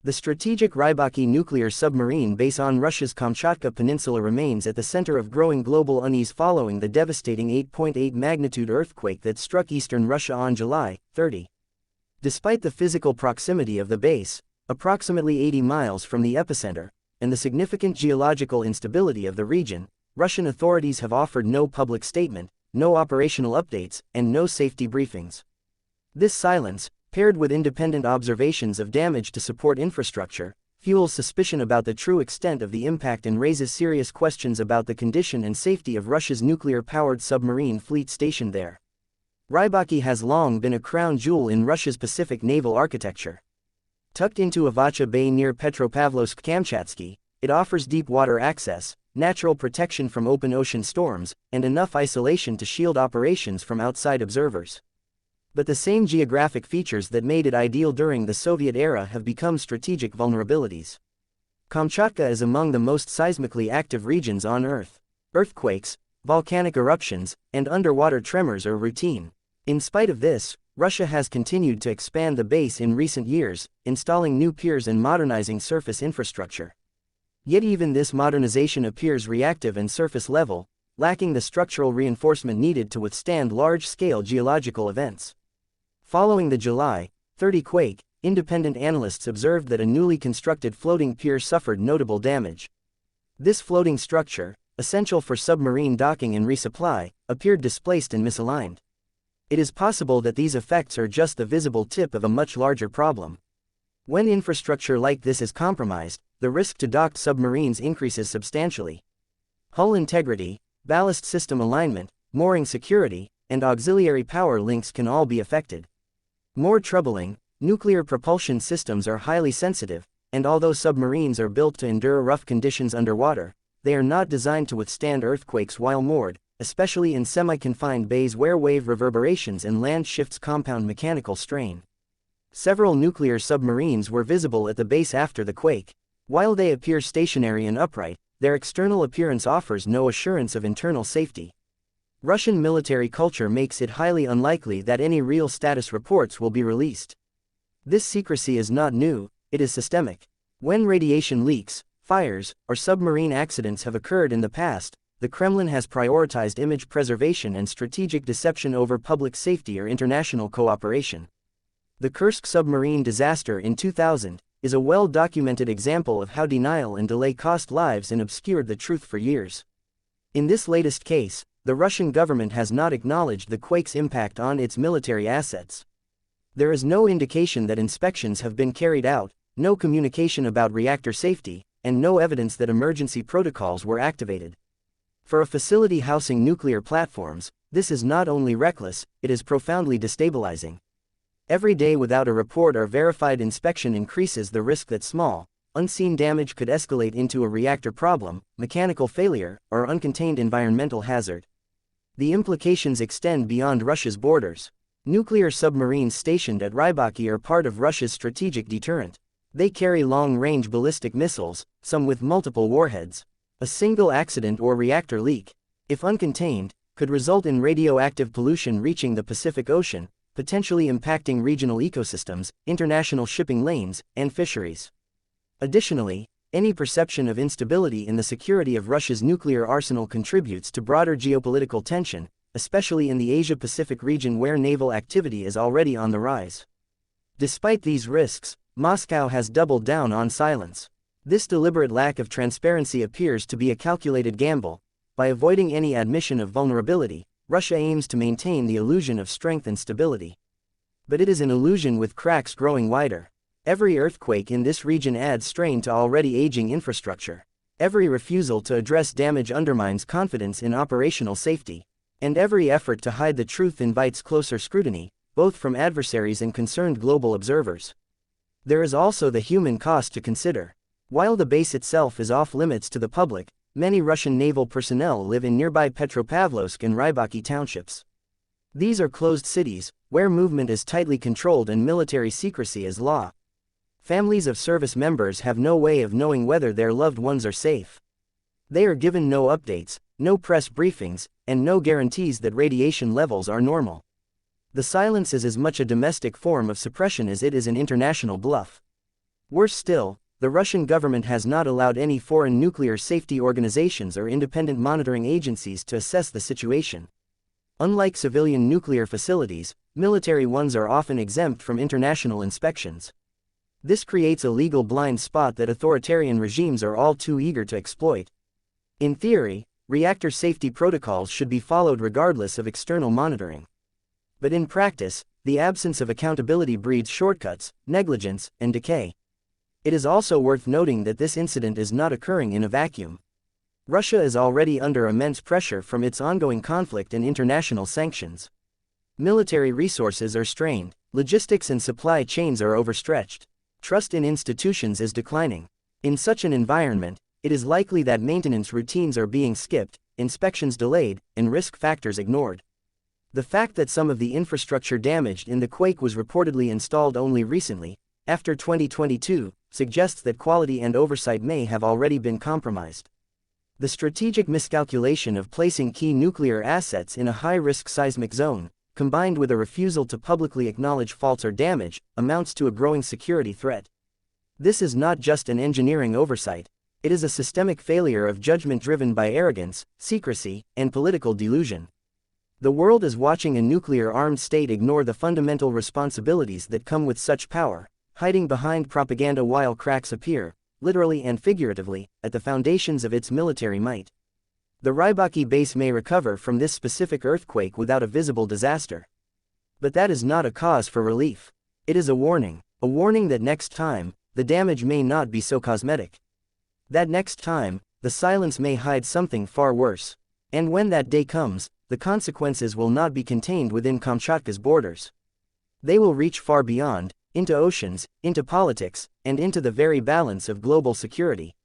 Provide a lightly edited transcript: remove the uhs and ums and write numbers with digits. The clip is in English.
The strategic Rybachiy nuclear submarine base on Russia's Kamchatka Peninsula remains at the center of growing global unease following the devastating 8.8 magnitude earthquake that struck eastern Russia on July 30. Despite the physical proximity of the base, approximately 80 miles from the epicenter, and the significant geological instability of the region, Russian authorities have offered no public statement, no operational updates, and no safety briefings. This silence, paired with independent observations of damage to support infrastructure, fuels suspicion about the true extent of the impact and raises serious questions about the condition and safety of Russia's nuclear-powered submarine fleet stationed there. Rybachiy has long been a crown jewel in Russia's Pacific naval architecture. Tucked into Rybachiy Bay near Petropavlovsk-Kamchatsky, it offers deep water access, natural protection from open ocean storms, and enough isolation to shield operations from outside observers. But the same geographic features that made it ideal during the Soviet era have become strategic vulnerabilities. Kamchatka is among the most seismically active regions on Earth. Earthquakes, volcanic eruptions, and underwater tremors are routine. In spite of this, Russia has continued to expand the base in recent years, installing new piers and modernizing surface infrastructure. Yet even this modernization appears reactive and surface level, lacking the structural reinforcement needed to withstand large-scale geological events. Following the July 30 quake, independent analysts observed that a newly constructed floating pier suffered notable damage. This floating structure, essential for submarine docking and resupply, appeared displaced and misaligned. It is possible that these effects are just the visible tip of a much larger problem. When infrastructure like this is compromised, the risk to docked submarines increases substantially. Hull integrity, ballast system alignment, mooring security, and auxiliary power links can all be affected. More troubling, nuclear propulsion systems are highly sensitive, and although submarines are built to endure rough conditions underwater, they are not designed to withstand earthquakes while moored, especially in semi-confined bays where wave reverberations and land shifts compound mechanical strain. Several nuclear submarines were visible at the base after the quake. While they appear stationary and upright, their external appearance offers no assurance of internal safety. Russian military culture makes it highly unlikely that any real status reports will be released. This secrecy is not new, it is systemic. When radiation leaks, fires, or submarine accidents have occurred in the past, the Kremlin has prioritized image preservation and strategic deception over public safety or international cooperation. The Kursk submarine disaster in 2000 is a well-documented example of how denial and delay cost lives and obscured the truth for years. In this latest case, the Russian government has not acknowledged the quake's impact on its military assets. There is no indication that inspections have been carried out, no communication about reactor safety, and no evidence that emergency protocols were activated. For a facility housing nuclear platforms, this is not only reckless, it is profoundly destabilizing. Every day without a report or verified inspection increases the risk that small, unseen damage could escalate into a reactor problem, mechanical failure, or uncontained environmental hazard. The implications extend beyond Russia's borders. Nuclear submarines stationed at Rybachiy are part of Russia's strategic deterrent. They carry long-range ballistic missiles, some with multiple warheads. A single accident or reactor leak, if uncontained, could result in radioactive pollution reaching the Pacific Ocean, potentially impacting regional ecosystems, international shipping lanes, and fisheries. Additionally, any perception of instability in the security of Russia's nuclear arsenal contributes to broader geopolitical tension, especially in the Asia-Pacific region where naval activity is already on the rise. Despite these risks, Moscow has doubled down on silence. This deliberate lack of transparency appears to be a calculated gamble. By avoiding any admission of vulnerability, Russia aims to maintain the illusion of strength and stability. But it is an illusion with cracks growing wider. Every earthquake in this region adds strain to already aging infrastructure. Every refusal to address damage undermines confidence in operational safety. And every effort to hide the truth invites closer scrutiny, both from adversaries and concerned global observers. There is also the human cost to consider. While the base itself is off-limits to the public, many Russian naval personnel live in nearby Petropavlovsk and Rybachiy townships. These are closed cities, where movement is tightly controlled and military secrecy is law. Families of service members have no way of knowing whether their loved ones are safe. They are given no updates, no press briefings, and no guarantees that radiation levels are normal. The silence is as much a domestic form of suppression as it is an international bluff. Worse still, the Russian government has not allowed any foreign nuclear safety organizations or independent monitoring agencies to assess the situation. Unlike civilian nuclear facilities, military ones are often exempt from international inspections. This creates a legal blind spot that authoritarian regimes are all too eager to exploit. In theory, reactor safety protocols should be followed regardless of external monitoring. But in practice, the absence of accountability breeds shortcuts, negligence, and decay. It is also worth noting that this incident is not occurring in a vacuum. Russia is already under immense pressure from its ongoing conflict and international sanctions. Military resources are strained, logistics and supply chains are overstretched. Trust in institutions is declining. In such an environment, it is likely that maintenance routines are being skipped, inspections delayed, and risk factors ignored. The fact that some of the infrastructure damaged in the quake was reportedly installed only recently, after 2022, suggests that quality and oversight may have already been compromised. The strategic miscalculation of placing key nuclear assets in a high-risk seismic zone, combined with a refusal to publicly acknowledge faults or damage, amounts to a growing security threat. This is not just an engineering oversight, it is a systemic failure of judgment driven by arrogance, secrecy, and political delusion. The world is watching a nuclear-armed state ignore the fundamental responsibilities that come with such power, hiding behind propaganda while cracks appear, literally and figuratively, at the foundations of its military might. The Rybachiy base may recover from this specific earthquake without a visible disaster. But that is not a cause for relief. It is a warning that next time, the damage may not be so cosmetic. That next time, the silence may hide something far worse. And when that day comes, the consequences will not be contained within Kamchatka's borders. They will reach far beyond, into oceans, into politics, and into the very balance of global security.